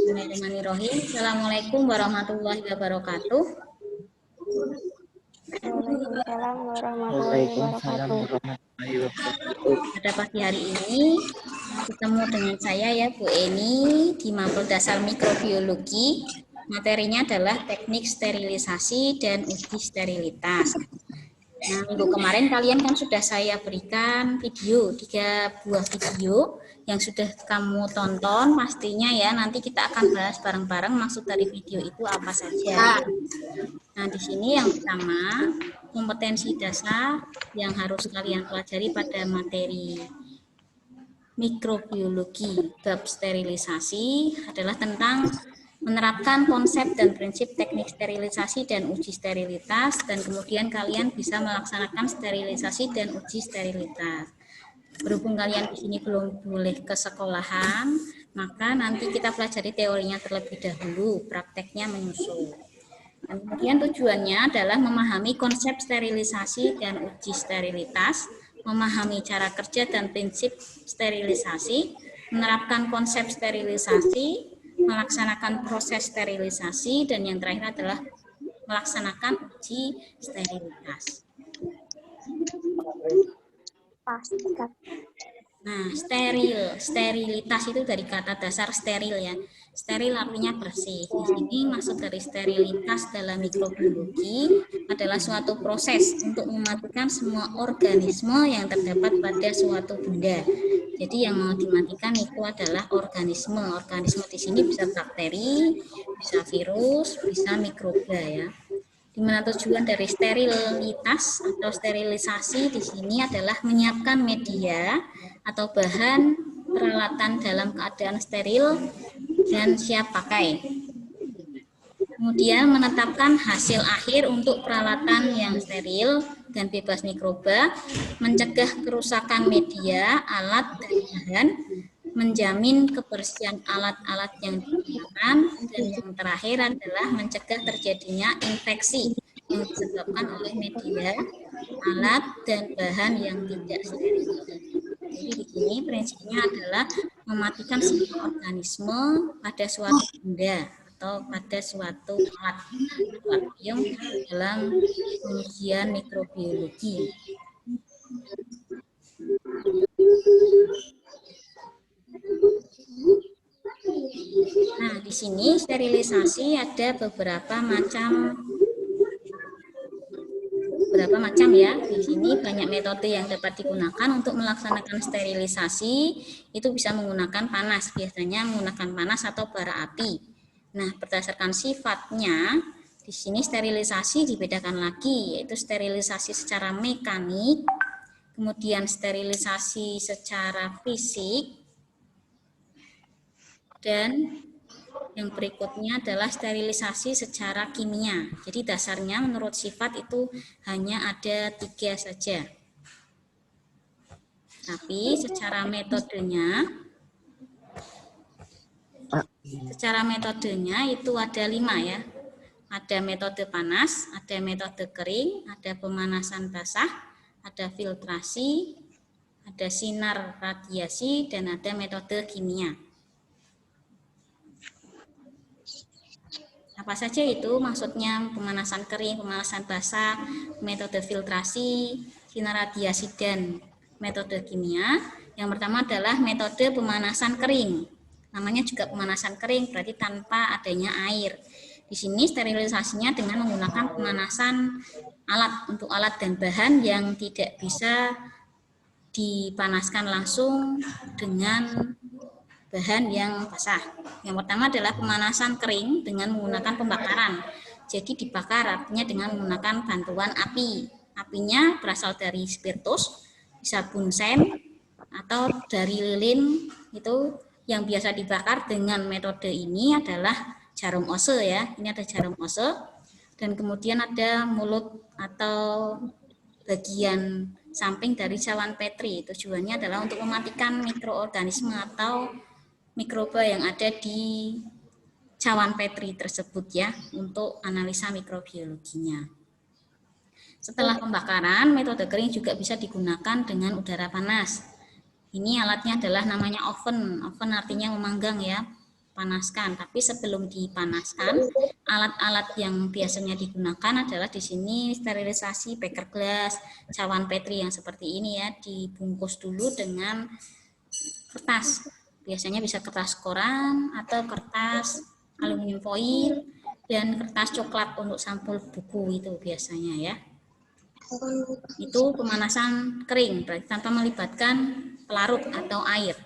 Bismillahirrahmanirrahim. Assalamualaikum warahmatullahi wabarakatuh. Waalaikumsalam warahmatullahi wabarakatuh. Pada pagi hari ini ketemu dengan saya ya Bu Eni di Mapel Dasar Mikrobiologi. Materinya adalah teknik sterilisasi dan uji sterilitas. Nah, minggu kemarin kalian kan sudah saya berikan video, 3 buah video yang sudah kamu tonton pastinya ya. Nanti kita akan bahas bareng-bareng maksud dari video itu apa saja. Nah, di sini yang pertama, kompetensi dasar yang harus kalian pelajari pada materi mikrobiologi bab sterilisasi adalah tentang menerapkan konsep dan prinsip teknik sterilisasi dan uji sterilitas, dan kemudian kalian bisa melaksanakan sterilisasi dan uji sterilitas. Berhubung kalian di sini belum boleh ke sekolahan, maka nanti kita pelajari teorinya terlebih dahulu, prakteknya menyusul. Dan kemudian tujuannya adalah memahami konsep sterilisasi dan uji sterilitas, memahami cara kerja dan prinsip sterilisasi, menerapkan konsep sterilisasi, melaksanakan proses sterilisasi, dan yang terakhir adalah melaksanakan uji sterilitas. Nah, sterilitas itu dari kata dasar steril ya. Steril artinya bersih. Di sini maksud dari sterilitas dalam mikrobiologi adalah suatu proses untuk mematikan semua organisme yang terdapat pada suatu benda. Jadi yang mau dimatikan itu adalah organisme. Organisme di sini bisa bakteri, bisa virus, bisa mikroba ya. Di mana tujuan dari sterilitas atau sterilisasi di sini adalah menyiapkan media atau bahan peralatan dalam keadaan steril dan siap pakai. Kemudian menetapkan hasil akhir untuk peralatan yang steril dan bebas mikroba, mencegah kerusakan media, alat, dan bahan, menjamin kebersihan alat-alat yang digunakan, dan yang terakhir adalah mencegah terjadinya infeksi yang disebabkan oleh media, alat, dan bahan yang tidak steril. Jadi di sini prinsipnya adalah mematikan semua organisme pada suatu benda atau pada suatu alat laboratorium dalam pengujian mikrobiologi. Nah, di sini sterilisasi ada beberapa macam ya. Di sini banyak metode yang dapat digunakan untuk melaksanakan sterilisasi. Itu bisa menggunakan panas, biasanya menggunakan panas atau bara api. Nah, berdasarkan sifatnya, di sini sterilisasi dibedakan lagi, yaitu sterilisasi secara mekanik, kemudian sterilisasi secara fisik, dan yang berikutnya adalah sterilisasi secara kimia. Jadi dasarnya menurut sifat itu hanya ada 3 saja. Tapi secara metodenya itu ada 5 ya. Ada metode panas, ada metode kering, ada pemanasan basah, ada filtrasi, ada sinar radiasi, dan ada metode kimia. Apa saja itu? Maksudnya pemanasan kering, pemanasan basah, metode filtrasi, sinar radiasi, dan metode kimia. Yang pertama adalah metode pemanasan kering. Namanya juga pemanasan kering, berarti tanpa adanya air. Di sini sterilisasinya dengan menggunakan pemanasan alat untuk alat dan bahan yang tidak bisa dipanaskan langsung dengan bahan yang basah. Yang pertama adalah pemanasan kering dengan menggunakan pembakaran. Jadi dibakar artinya dengan menggunakan bantuan api. Apinya berasal dari spiritus, bisa bunsen, atau dari lilin. Itu yang biasa dibakar dengan metode ini adalah jarum ose ya. Ini ada jarum ose. Dan kemudian ada mulut atau bagian samping dari cawan Petri. Tujuannya adalah untuk mematikan mikroorganisme atau mikroba yang ada di cawan Petri tersebut ya, untuk analisa mikrobiologinya. Setelah pembakaran, metode kering juga bisa digunakan dengan udara panas. Ini alatnya adalah namanya oven. Oven artinya memanggang ya. dipanaskan. Tapi sebelum dipanaskan, alat-alat yang biasanya digunakan adalah di sini sterilisasi beker gelas, cawan petri yang seperti ini ya, dibungkus dulu dengan kertas. Biasanya bisa kertas koran atau kertas aluminium foil dan kertas coklat untuk sampul buku itu biasanya ya. Itu pemanasan kering, berarti tanpa melibatkan pelarut atau air.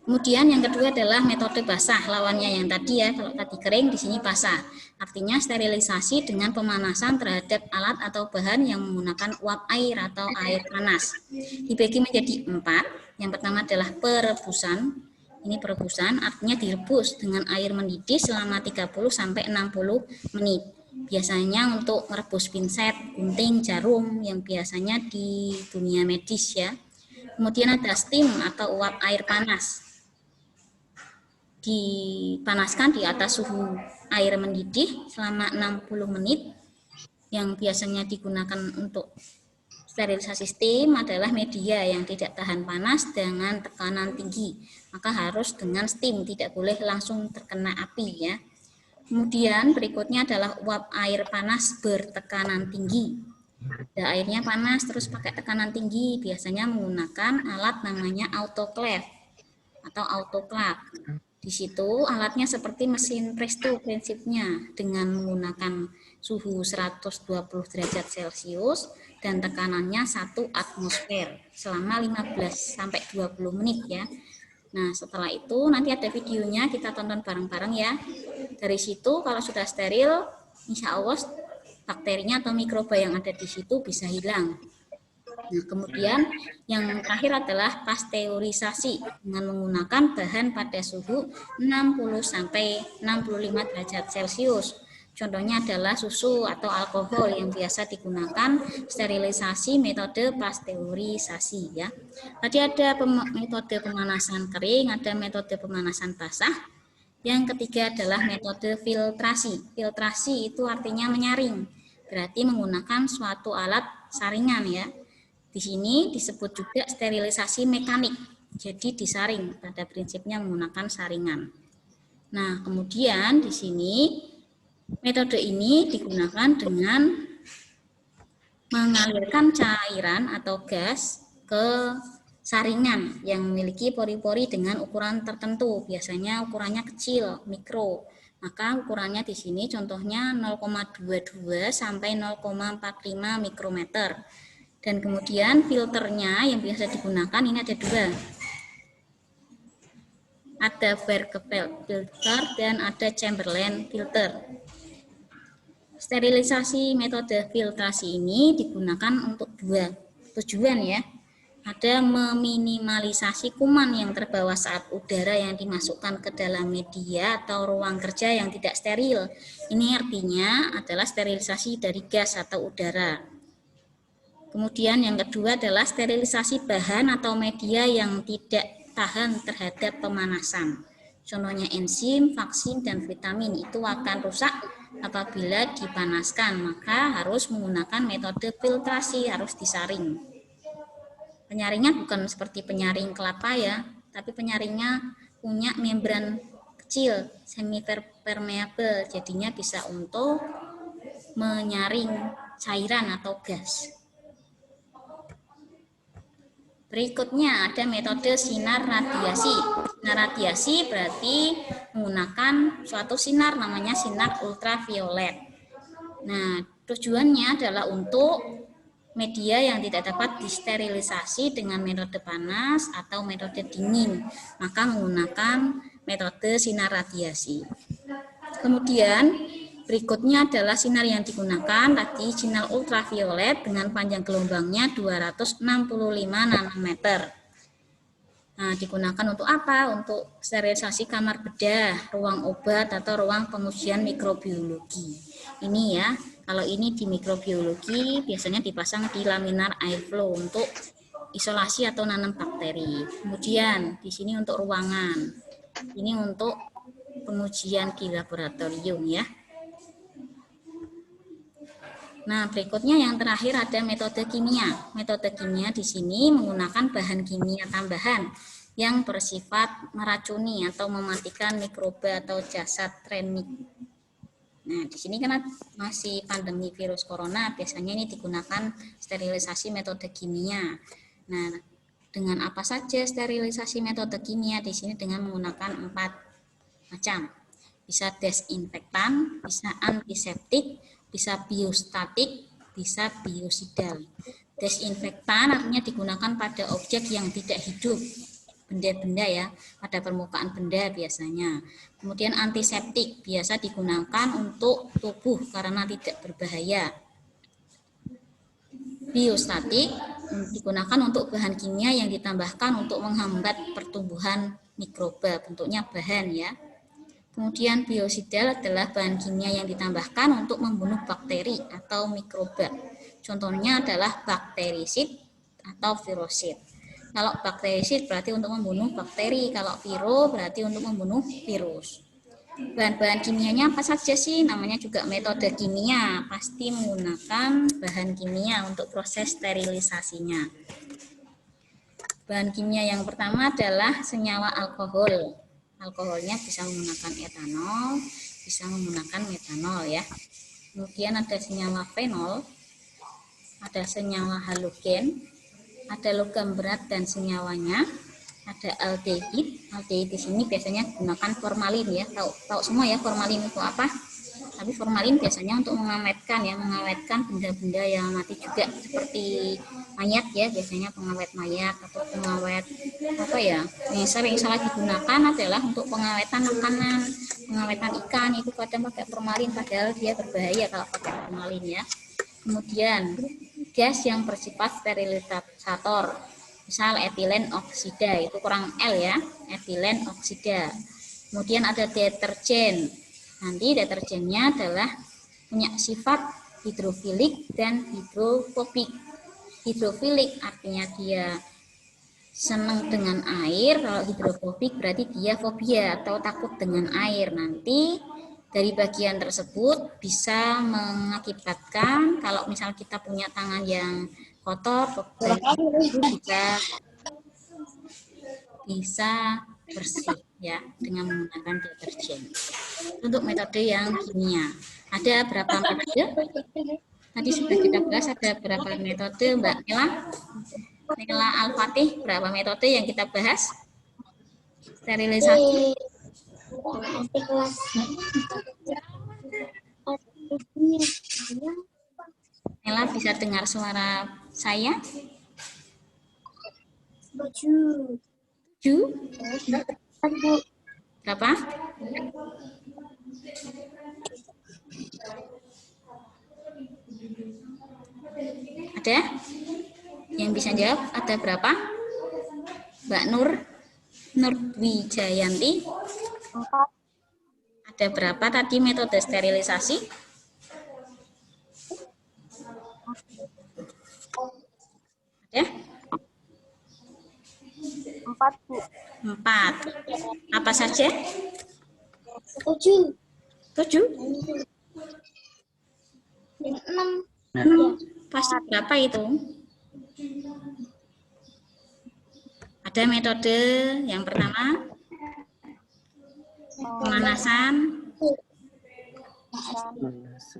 Kemudian yang kedua adalah metode basah, lawannya yang tadi ya, kalau tadi kering di sini basah. Artinya sterilisasi dengan pemanasan terhadap alat atau bahan yang menggunakan uap air atau air panas. Dibagi menjadi 4. Yang pertama adalah perebusan. Ini perebusan artinya direbus dengan air mendidih selama 30 sampai 60 menit. Biasanya untuk merebus pinset, gunting, jarum yang biasanya di dunia medis ya. Kemudian ada steam atau uap air panas. Dipanaskan di atas suhu air mendidih selama 60 menit. Yang biasanya digunakan untuk sterilisasi steam adalah media yang tidak tahan panas dengan tekanan tinggi. Maka harus dengan steam, tidak boleh langsung terkena api ya. Kemudian berikutnya adalah uap air panas bertekanan tinggi. Airnya panas terus pakai tekanan tinggi, biasanya menggunakan alat namanya autoclave atau autoclave. Di situ alatnya seperti mesin presto prinsipnya dengan menggunakan suhu 120 derajat Celcius dan tekanannya 1 atmosfer selama 15 sampai 20 menit ya. Nah, setelah itu nanti ada videonya, kita tonton bareng-bareng ya. Dari situ kalau sudah steril, insya Allah bakterinya atau mikroba yang ada di situ bisa hilang. Nah, kemudian yang terakhir adalah pasteurisasi dengan menggunakan bahan pada suhu 60 sampai 65 derajat Celcius. Contohnya adalah susu atau alkohol yang biasa digunakan sterilisasi metode pasteurisasi ya. Tadi ada metode pemanasan kering, ada metode pemanasan basah. Yang ketiga adalah metode filtrasi. Filtrasi itu artinya menyaring. Berarti menggunakan suatu alat saringan ya. Di sini disebut juga sterilisasi mekanik. Jadi disaring, pada prinsipnya menggunakan saringan. Nah, kemudian di sini metode ini digunakan dengan mengalirkan cairan atau gas ke saringan yang memiliki pori-pori dengan ukuran tertentu. Biasanya ukurannya kecil, mikro. Maka ukurannya di sini contohnya 0,22 sampai 0,45 mikrometer. Dan kemudian filternya yang biasa digunakan ini ada 2. Ada Bergefell filter dan ada Chamberlain filter. Sterilisasi metode filtrasi ini digunakan untuk 2 tujuan ya. Ada meminimalisasi kuman yang terbawa saat udara yang dimasukkan ke dalam media atau ruang kerja yang tidak steril. Ini artinya adalah sterilisasi dari gas atau udara. Kemudian yang kedua adalah sterilisasi bahan atau media yang tidak tahan terhadap pemanasan. Contohnya enzim, vaksin, dan vitamin itu akan rusak apabila dipanaskan. Maka harus menggunakan metode filtrasi, harus disaring. Penyaringnya bukan seperti penyaring kelapa ya, tapi penyaringnya punya membran kecil, semi-permeable, jadinya bisa untuk menyaring cairan atau gas. Berikutnya ada metode sinar radiasi. Sinar radiasi berarti menggunakan suatu sinar namanya sinar ultraviolet. Nah, tujuannya adalah untuk media yang tidak dapat disterilisasi dengan metode panas atau metode dingin, maka menggunakan metode sinar radiasi. Kemudian berikutnya adalah sinar yang digunakan tadi sinar ultraviolet dengan panjang gelombangnya 265 nanometer. Nah, digunakan untuk apa? Untuk sterilisasi kamar bedah, ruang obat atau ruang pengujian mikrobiologi. Ini ya, kalau ini di mikrobiologi biasanya dipasang di laminar airflow untuk isolasi atau nanam bakteri. Kemudian di sini untuk ruangan. Ini untuk pengujian di laboratorium ya. Nah, berikutnya yang terakhir ada metode kimia. Metode kimia di sini menggunakan bahan kimia tambahan yang bersifat meracuni atau mematikan mikroba atau jasad remik. Nah, di sini karena masih pandemi virus corona, biasanya ini digunakan sterilisasi metode kimia. Nah, dengan apa saja sterilisasi metode kimia di sini dengan menggunakan 4 macam. Bisa desinfektan, bisa antiseptik, bisa biostatik, bisa biosidal. Desinfektan artinya digunakan pada objek yang tidak hidup, benda-benda ya, pada permukaan benda biasanya. Kemudian antiseptik biasa digunakan untuk tubuh karena tidak berbahaya. Biostatik digunakan untuk bahan kimia yang ditambahkan untuk menghambat pertumbuhan mikroba, bentuknya bahan ya. Kemudian biosidal adalah bahan kimia yang ditambahkan untuk membunuh bakteri atau mikroba. Contohnya adalah bakterisid atau virusid. Kalau bakterisid berarti untuk membunuh bakteri, kalau viro berarti untuk membunuh virus. Bahan-bahan kimianya apa saja sih? Namanya juga metode kimia, pasti menggunakan bahan kimia untuk proses sterilisasinya. Bahan kimia yang pertama adalah senyawa alkohol. Alkoholnya bisa menggunakan etanol, bisa menggunakan metanol ya. Kemudian ada senyawa fenol, ada senyawa halogen, ada logam berat dan senyawanya, ada aldehid. Aldehid di sini biasanya gunakan formalin ya. Tahu semua ya formalin itu apa? Tapi formalin biasanya untuk mengawetkan ya, mengawetkan benda-benda yang mati juga seperti mayat ya, biasanya pengawet mayat atau pengawet apa ya, yang sering salah digunakan adalah untuk pengawetan makanan, pengawetan ikan itu kadang pakai formalin padahal dia berbahaya kalau pakai formalin ya. Kemudian gas yang bersifat sterilisator, misal etilen oksida, itu kurang L ya, etilen oksida. Kemudian ada deterjen. Nanti deterjennya adalah punya sifat hidrofilik dan hidrofobik. Hidrofilik artinya dia senang dengan air, kalau hidrofobik berarti dia fobia atau takut dengan air. Nanti dari bagian tersebut bisa mengakibatkan kalau misal kita punya tangan yang kotor, itu bisa bersih ya dengan menggunakan deterjen. Untuk metode yang kimia, ada berapa metode? Tadi sudah kita bahas ada berapa metode, Mbak Nela Al-Fatih, berapa metode yang kita bahas? Sterilisasi. Nela bisa dengar suara saya? 7. Berapa? Ada? Yang bisa jawab ada berapa? Mbak Nur Wijayanti? 4. Ada berapa tadi metode sterilisasi? Ada? 4, Bu. 4. Apa saja? 7. 7? 6. Pasti berapa itu? Ada metode yang pertama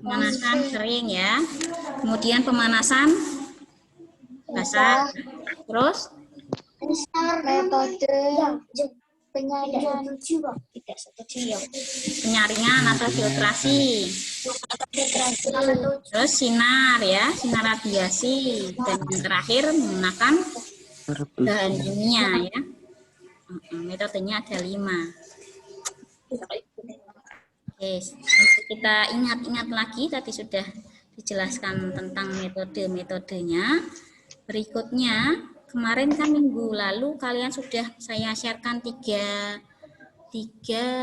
pemanasan kering ya. Kemudian pemanasan basah. Terus Metode penyaringan. penyaringan atau filtrasi. Terus sinar ya, sinar radiasi. Dan yang terakhir menggunakan bahan kimia ya. Metodenya ada 5. Oke, kita ingat-ingat lagi tadi sudah dijelaskan tentang metode-metodenya. Berikutnya, kemarin kan minggu lalu kalian sudah saya sharekan tiga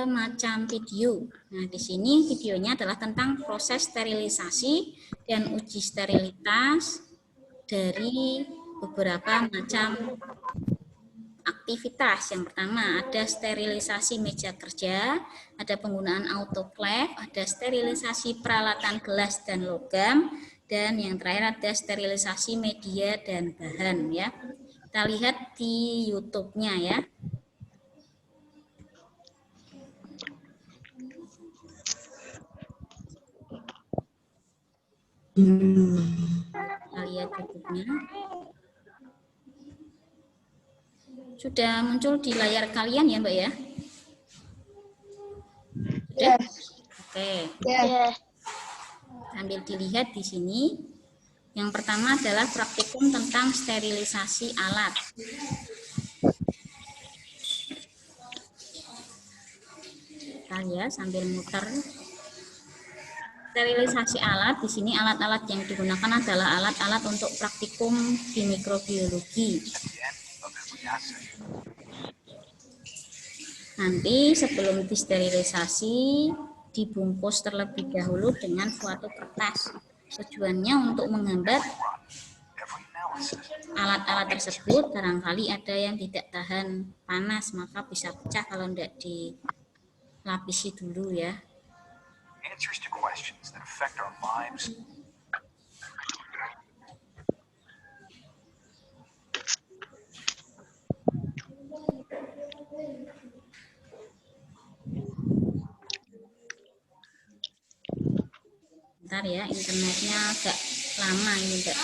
macam video. Nah, di sini videonya adalah tentang proses sterilisasi dan uji sterilitas dari beberapa macam aktivitas. Yang pertama ada sterilisasi meja kerja, ada penggunaan autoclave, ada sterilisasi peralatan gelas dan logam, dan yang terakhir ada sterilisasi media dan bahan ya. Kita Kita lihat di YouTube-nya ya. Kita lihat YouTube-nya. Sudah muncul di layar kalian ya, Mbak ya? Sudah? Oke. Ya. Sambil dilihat di sini. Yang pertama adalah praktikum tentang sterilisasi alat. Bentar ya, sambil muter. Sterilisasi alat, di sini alat-alat yang digunakan adalah alat-alat untuk praktikum di mikrobiologi. Nanti sebelum disterilisasi, dibungkus terlebih dahulu dengan suatu kertas. Tujuannya untuk menghambat alat-alat tersebut, barangkali ada yang tidak tahan panas, maka bisa pecah kalau tidak dilapisi dulu ya. Answers to questions that affect our lives. Bentar ya, internetnya agak lama ini, Mbak.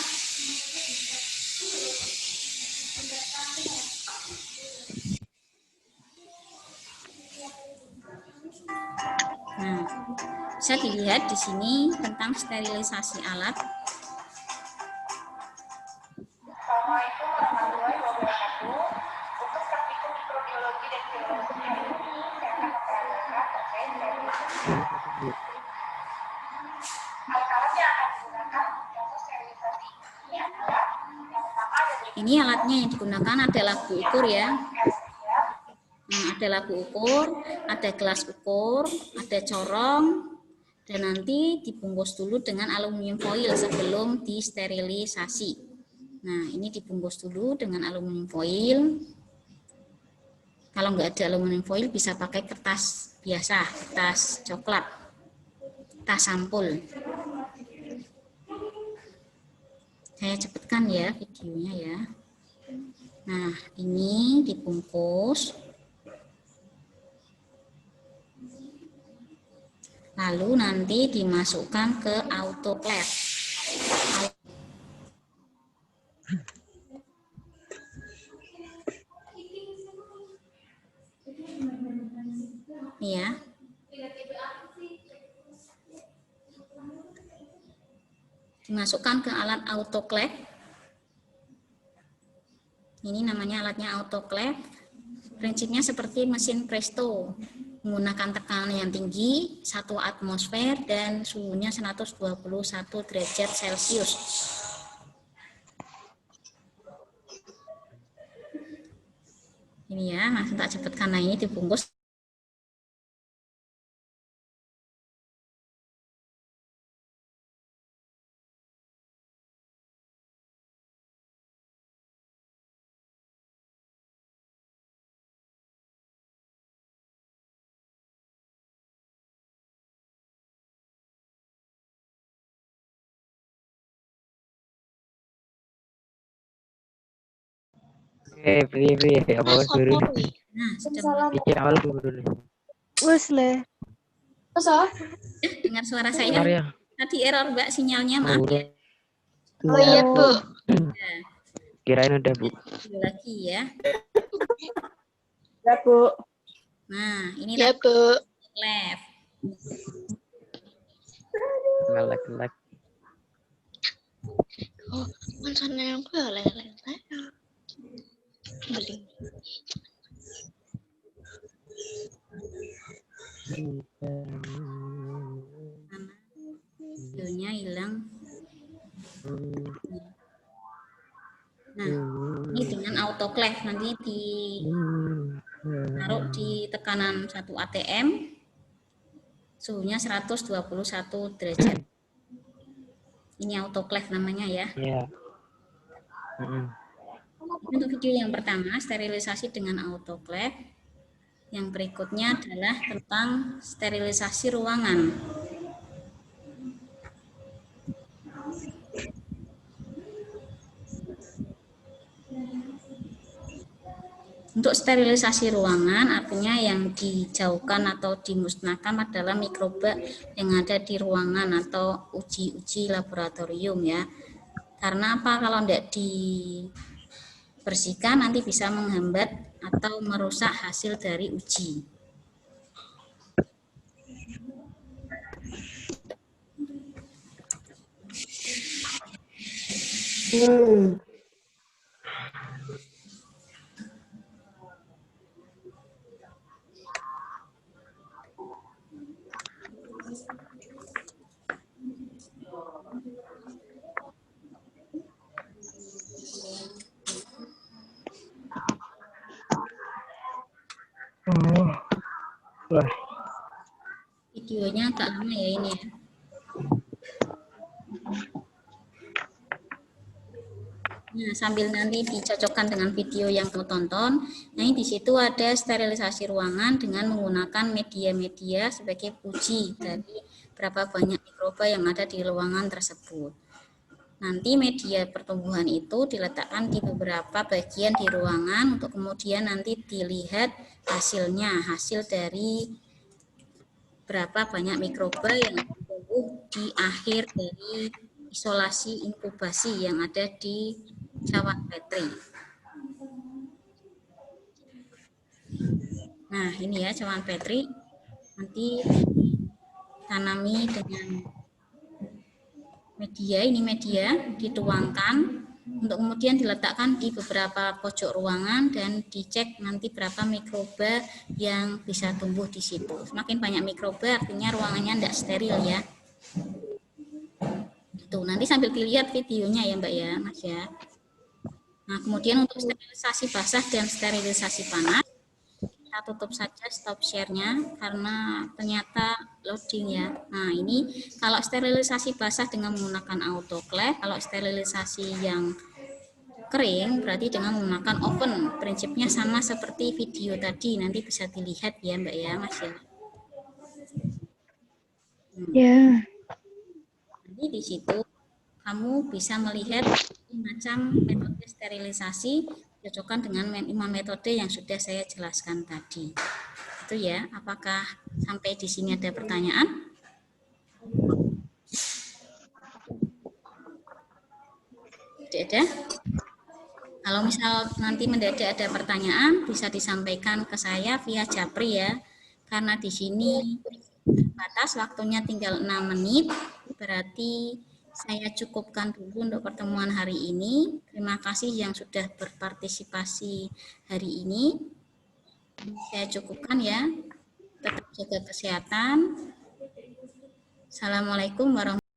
Nah, bisa dilihat di sini tentang sterilisasi alat. Assalamualaikum warahmatullahi wabarakatuh. Untuk praktikum mikrobiologi dan biologi ini, saya akan memperagakan terkait sterilisasi. Alat-alat yang akan digunakan untuk proses sterilisasi ini adalah yang pertama ada Ini alatnya yang digunakan adalah lagu ukur ya. Ada lagu ukur, ada gelas ukur, ada corong, dan nanti dibungkus dulu dengan aluminium foil sebelum disterilisasi. Nah, ini dibungkus dulu dengan aluminium foil. Kalau nggak ada aluminium foil bisa pakai kertas biasa, kertas coklat, kertas sampul. Saya cepatkan ya videonya ya. Nah, ini dibungkus. Lalu nanti dimasukkan ke autoclave. Nih ya. Dimasukkan ke alat autoclave. Ini namanya alatnya autoclave. Prinsipnya seperti mesin presto. Menggunakan tekanan yang tinggi, 1 atmosfer, dan suhunya 121 derajat Celcius. Ini ya, langsung tak cepatkan. Nah, ini dibungkus. Free, apa guru? Nah, sudah Pikir awal guru nih. Wes le. dengar suara saya. Bentar ya. Tadi error Mbak sinyalnya, maaf Guru. ya. Oh iya, Bu. Nah, Kirain udah, Bu. dulu lagi ya. Ya, Bu. Nah, ini Ya, Bu. left. Ngelak-ngelak. Oh, mana yang boleh beli. Videonya hilang. Nah, ini dengan autoclave nanti ditaruh di tekanan 1 atm, suhunya 121 derajat. Ini autoclave namanya ya. Iya. Untuk video yang pertama, sterilisasi dengan autoclave. Yang berikutnya adalah tentang sterilisasi ruangan. Untuk sterilisasi ruangan artinya yang dijauhkan atau dimusnahkan adalah mikroba yang ada di ruangan atau uji-uji laboratorium ya. Karena apa? Kalau tidak dibersihkan nanti bisa menghambat atau merusak hasil dari uji. Wah, Videonya agak lama ya ini ya. Nah, sambil nanti dicocokkan dengan video yang kamu tonton, nah ini di situ ada sterilisasi ruangan dengan menggunakan media-media sebagai uji dari berapa banyak mikroba yang ada di ruangan tersebut. Nanti media pertumbuhan itu diletakkan di beberapa bagian di ruangan untuk kemudian nanti dilihat hasilnya, hasil dari berapa banyak mikroba yang tumbuh di akhir dari isolasi inkubasi yang ada di cawan petri. Nah, ini ya cawan petri nanti ditanami dengan media, ini media dituangkan untuk kemudian diletakkan di beberapa pojok ruangan dan dicek nanti berapa mikroba yang bisa tumbuh di situ. Semakin banyak mikroba artinya ruangannya tidak steril ya. Itu nanti sambil dilihat videonya ya Mbak ya, Mas ya. Nah, kemudian untuk sterilisasi basah dan sterilisasi panas, kita tutup saja stop share-nya karena ternyata loading ya. Nah, ini kalau sterilisasi basah dengan menggunakan autoclave, kalau sterilisasi yang kering berarti dengan menggunakan oven. Prinsipnya sama seperti video tadi, nanti bisa dilihat ya Mbak ya, Mas ya. Ya. Nanti di situ kamu bisa melihat macam metode sterilisasi cocokkan dengan 5 metode yang sudah saya jelaskan tadi. Itu ya, apakah sampai di sini ada pertanyaan? Tidak ada? Kalau misal nanti mendadak ada pertanyaan, bisa disampaikan ke saya via Japri ya. Karena di sini batas waktunya tinggal 6 menit, berarti saya cukupkan dulu untuk pertemuan hari ini. Terima kasih yang sudah berpartisipasi hari ini. Saya cukupkan ya. Tetap jaga kesehatan. Assalamualaikum warahmatullahi wabarakatuh.